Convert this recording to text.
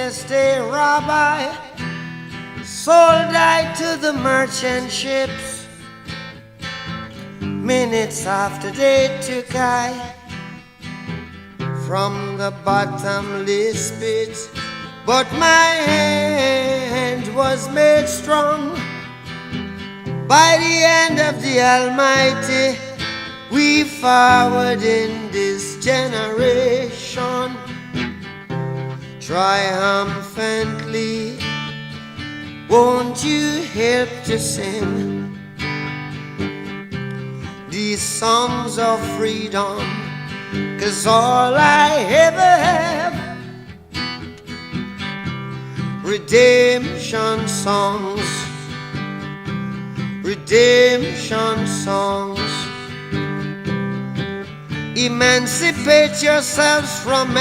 just a rabbi, sold I to the merchant ships. Minutes after they took I from the bottomless pit, but my hand was made strong by the hand of the Almighty. We forward in this generation triumphantly. Won't you help to sing these songs of freedom? 'Cause all I ever have, redemption songs, redemption songs. Emancipate yourselves from